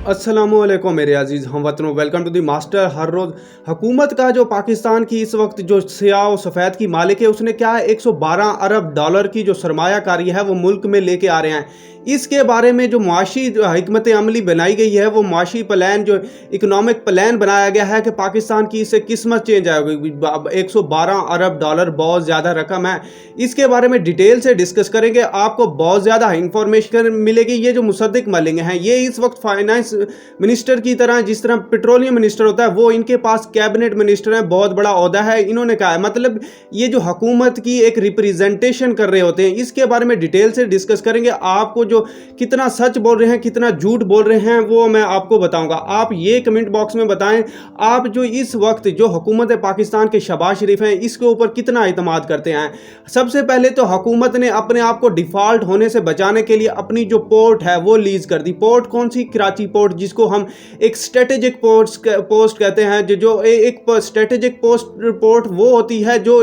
अस्सलामुअलैकुम मेरे अजीज़ हम वतनों, वेलकम टू दी मास्टर। हर रोज़ हुकूमत का जो पाकिस्तान की इस वक्त जो सियाह और सफ़ेद की मालिक है, उसने क्या है 112 अरब डॉलर की जो सरमायाकारी है वो मुल्क में लेके आ रहे हैं। इसके बारे में जो मुआशी हिकमत अमली बनाई गई है, वो मुआशी प्लान जो इकनॉमिक प्लान बनाया गया है कि पाकिस्तान की इससे किस्मत चेंज आएगी। 112 अरब डॉलर बहुत ज़्यादा रकम है। इसके बारे में डिटेल से डिस्कस करेंगे, आपको बहुत ज़्यादा इंफॉर्मेशन मिलेगी। ये जो मुसद्दिक मलिंग हैं, ये इस वक्त फाइनेंस मिनिस्टर की तरह, जिस तरह पेट्रोलियम मिनिस्टर होता है, वो इनके पास कैबिनेट मिनिस्टर है, बहुत बड़ा ओहदा है। इन्होंने कहा है, मतलब ये जो हुकूमत की एक रिप्रेजेंटेशन कर रहे होते हैं। इसके बारे में डिटेल से डिस्कस करेंगे। आपको जो कितना सच बोल रहे हैं, कितना झूठ बोल रहे हैं, वो मैं आपको बताऊंगा। आप ये कमेंट बॉक्स में बताएं, आप जो इस वक्त जो हुकूमत पाकिस्तान के शहबाज शरीफ हैं, इसके ऊपर कितना इतमाद करते हैं। सबसे पहले तो हुकूमत ने अपने आप को डिफॉल्ट होने से बचाने के लिए अपनी जो पोर्ट है वो लीज कर दी। पोर्ट कौन सी? कराची पोर्ट, जिसको हम एक स्ट्रेटेजिक पोस्ट कहते हैं। जो एक स्ट्रेटेजिक पोर्ट वो होती है जो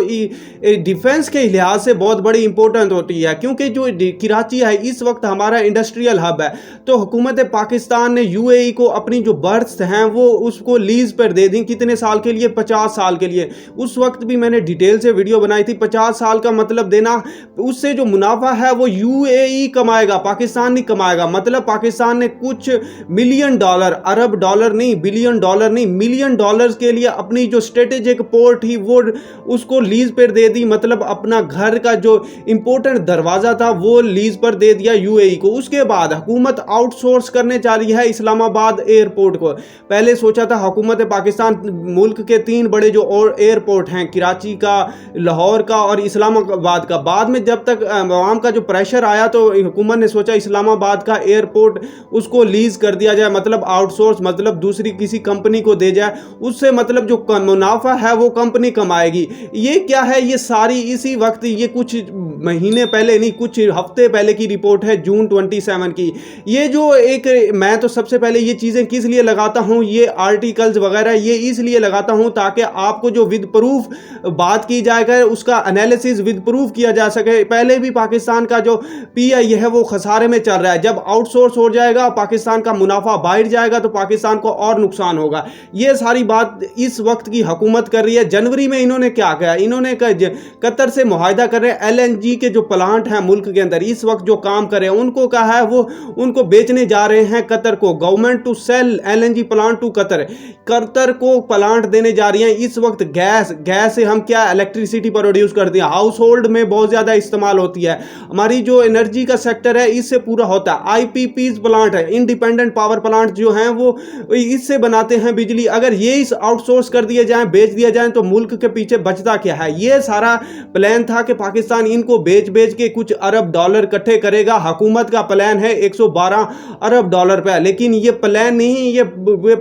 डिफेंस के लिहाज से बहुत बड़ी इंपॉर्टेंट होती है, क्योंकि जो कराची है इस वक्त हमारा इंडस्ट्रियल हब है। तो हुकूमत पाकिस्तान ने यूएई को अपनी जो बर्थ्स हैं वो उसको लीज पर दे दी। कितने साल के लिए? 50 साल के लिए। उस वक्त भी मैंने डिटेल से वीडियो बनाई थी। 50 साल का मतलब देना, उससे जो मुनाफा है वो यूएई कमाएगा, पाकिस्तान नहीं कमाएगा। मतलब पाकिस्तान ने कुछ मिलियन डॉलर, अरब डॉलर नहीं, बिलियन डॉलर नहीं, मिलियन डॉलर्स के लिए अपनी जो स्ट्रेटेजिक पोर्ट ही वो उसको लीज पर दे दी। मतलब अपना घर का जो इंपॉर्टेंट दरवाजा था वो लीज पर दे दिया यूएई को। उसके बाद हुकूमत आउटसोर्स करने जा रही है इस्लामाबाद एयरपोर्ट को। पहले सोचा था हुकूमत पाकिस्तान मुल्क के 3 बड़े जो और एयरपोर्ट हैं, कराची का, लाहौर का और इस्लामाबाद का। बाद में जब तक आवाम का जो प्रेशर आया तो हुकूमत ने सोचा इस्लामाबाद का एयरपोर्ट उसको लीज कर दिया जाए, मतलब आउटसोर्स, मतलब दूसरी किसी कंपनी को दे जाए। उससे मतलब जो मुनाफा है वो कंपनी कमाएगी। ये क्या है? ये सारी इसी वक्त, ये कुछ महीने पहले नहीं, कुछ हफ्ते पहले की रिपोर्ट है, जून 27 की। ये जो एक, मैं तो सबसे पहले ये चीज़ें किस लिए लगाता हूँ, ये आर्टिकल्स वगैरह ये इसलिए लगाता हूँ ताकि आपको जो विद प्रूफ बात की जाएगा, उसका एनालिसिस विद प्रूफ किया जा सके। पहले भी पाकिस्तान का जो पीआई है वो खसारे में चल रहा है। जब आउटसोर्स हो जाएगा, पाकिस्तान का मुनाफा बाहर जाएगा तो पाकिस्तान को और नुकसान होगा। ये सारी बात इस वक्त की हुकूमत कर रही है। जनवरी में इन्होंने क्या किया? इन्होंने कतर से मुआहिदा कर रहे हैं। एलएनजी के जो प्लांट हैं मुल्क के अंदर इस वक्त जो काम कर रहे हैं, उनको कहा है वो उनको बेचने जा रहे हैं कतर को। Government to sell LNG plant to Qatar को प्लांट देने जा रही है। इस वक्त गैस से हम क्या इलेक्ट्रिसिटी प्रोड्यूस करते हैं, हाउस होल्ड में बहुत ज़्यादा इस्तेमाल होती है। हमारी जो एनर्जी का सेक्टर है इससे पूरा होता है। आईपीपीज प्लांट है, इंडिपेंडेंट पावर प्लांट जो हैं वो इससे बनाते हैं बिजली। अगर ये इस आउटसोर्स कर दिए जाएं, बेच दिया जाए, तो मुल्क के पीछे बचता क्या है? ये सारा प्लान था कि पाकिस्तान इनको बेच के कुछ अरब डॉलर इकट्ठे करेगा। हुकूमत का प्लान है 112 अरब डॉलर पे, लेकिन ये प्लान नहीं, ये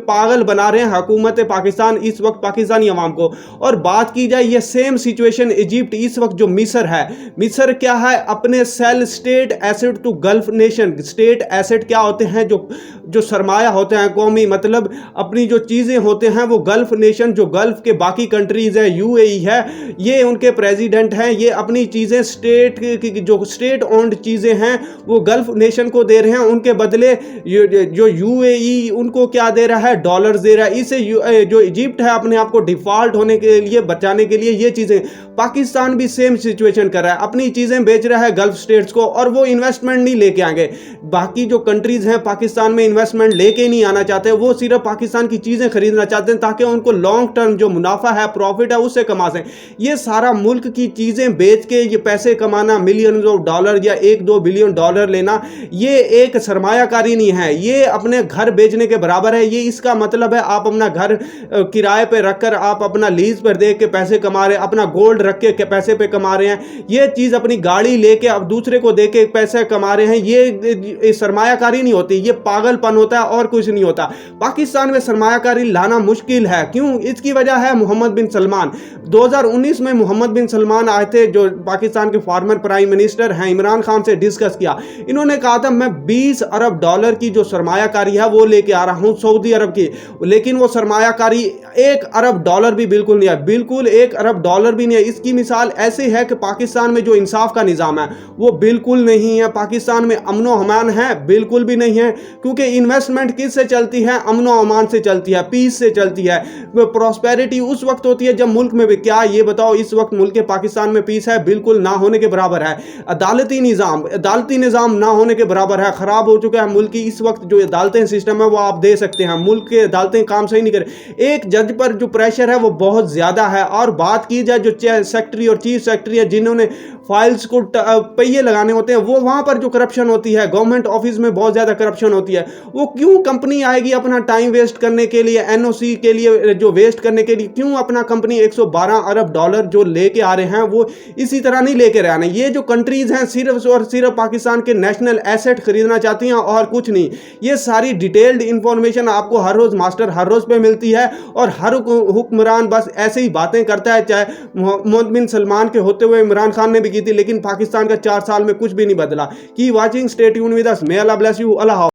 पागल बना रहे हैं हुकूमत पाकिस्तान इस वक्त पाकिस्तानी अवाम को। और बात की जाए ये सेम सिचुएशन इजिप्ट, इस वक्त जो मिस्र है, मिस्र क्या है? अपने sell state asset to gulf nation. State asset क्या होते हैं? जो सरमाया होते हैं कौमी, मतलब अपनी जो चीज़ें होते हैं वो गल्फ नेशन, जो गल्फ के बाकी कंट्रीज है, यूएई है, ये उनके प्रेसिडेंट हैं, ये अपनी चीज़ें स्टेट जो स्टेट ओन्ड चीज़ें हैं वो गल्फ नेशन को दे रहे हैं। उनके बदले जो यूएई उनको क्या दे रहा है? डॉलर्स दे रहा है। इससे जो इजिप्ट है अपने आप को डिफॉल्ट होने के लिए, बचाने के लिए ये चीज़ें, पाकिस्तान भी सेम सिचुएशन कर रहा है, अपनी चीज़ें बेच रहा है गल्फ स्टेट्स को, और वो इन्वेस्टमेंट नहीं लेके आएंगे। बाकी जो कंट्रीज हैं पाकिस्तान में इन्वेस्टमेंट लेके नहीं आना चाहते, वो सिर्फ पाकिस्तान की चीज़ें खरीदना चाहते हैं ताकि उनको लॉन्ग टर्म जो मुनाफा है, प्रॉफिट है, उससे कमा सकें। ये सारा मुल्क की चीज़ें बेच के ये पैसे कमाना, मिलियन ऑफ डॉलर या 1-2 बिलियन डॉलर लेना, ये एक सरमायाकारी नहीं है, ये अपने घर बेचने के बराबर है। ये इसका मतलब है आप अपना घर किराए पे रखकर, आप अपना लीज पर दे के पैसे कमा रहे हैं, अपना गोल्ड रख के पैसे पे कमा रहे हैं। ये चीज़ अपनी गाड़ी लेके अब दूसरे को दे के पैसे कमा रहे हैं, ये सरमायाकारी नहीं होती, ये पागलपन होता है और कुछ नहीं होता। पाकिस्तान में सरमायाकारी लाना मुश्किल है। क्यों? इसकी वजह है मोहम्मद बिन सलमान। 2019 में मोहम्मद बिन सलमान आए थे, जो पाकिस्तान के फॉर्मर प्राइम मिनिस्टर हैं, इमरान खान से डिस्कस किया। इन्होंने कहा था मैं 20 अरब डॉलर की जो सरमायाकारी है वो लेके आ रहा हूं, सऊदी अरब की। लेकिन वो सरमायाकारी 1 अरब डॉलर भी बिल्कुल नहीं है, बिल्कुल 1 अरब डॉलर भी नहीं है। इसकी मिसाल ऐसे है कि पाकिस्तान में जो इंसाफ का निज़ाम है वो बिल्कुल नहीं है, पाकिस्तान में अमनो अमान है बिल्कुल भी नहीं है, क्योंकि इन्वेस्टमेंट किससे चलती है? अमन व अमान से चलती है, पीस से चलती है। प्रॉस्पेरिटी उस वक्त होती है जब मुल्क में, क्या ये बताओ इस वक्त मुल्क पाकिस्तान में पीस है? बिल्कुल ना होने के बराबर है। अदालती निज़ाम ना होने के बराबर है, ख़राब हो चुका है मुल्क की। इस वक्त जो अदालतें सिस्टम है वो आप दे सकते हैं, मुल्क के अदालतें काम सही नहीं करें। एक जज पर जो प्रेशर है वो बहुत ज़्यादा है। और बात की जाए जो सेक्रेटरी और चीफ सेक्रेटरी है जिन्होंने फाइल्स को पहिए लगाने होते हैं, वो वहाँ पर जो करप्शन होती है, गवर्नमेंट ऑफिस में बहुत ज़्यादा करप्शन होती है। वो क्यों कंपनी आएगी अपना टाइम वेस्ट करने के लिए, एनओसी के लिए जो वेस्ट करने के लिए, क्यों अपना कंपनी 112 अरब डॉलर जो लेके आ रहे हैं वो इसी तरह नहीं लेके रहने। ये जो कंट्रीज़ हैं सिर्फ और सिर्फ पाकिस्तान के नेशनल एसेट खरीदना चाहती हैं और कुछ नहीं। ये सारी डिटेल्ड इंफॉर्मेशन आपको हर रोज़ मास्टर हर रोज़ पे मिलती है और हर हुक्मरान बस ऐसे ही बातें करता है। चाहे मोहम्मद बिन सलमान के होते हुए इमरान खान ने भी की थी, लेकिन पाकिस्तान का 4 साल में कुछ भी नहीं बदला। की watching, stay tuned with us, may Allah bless you. Allah.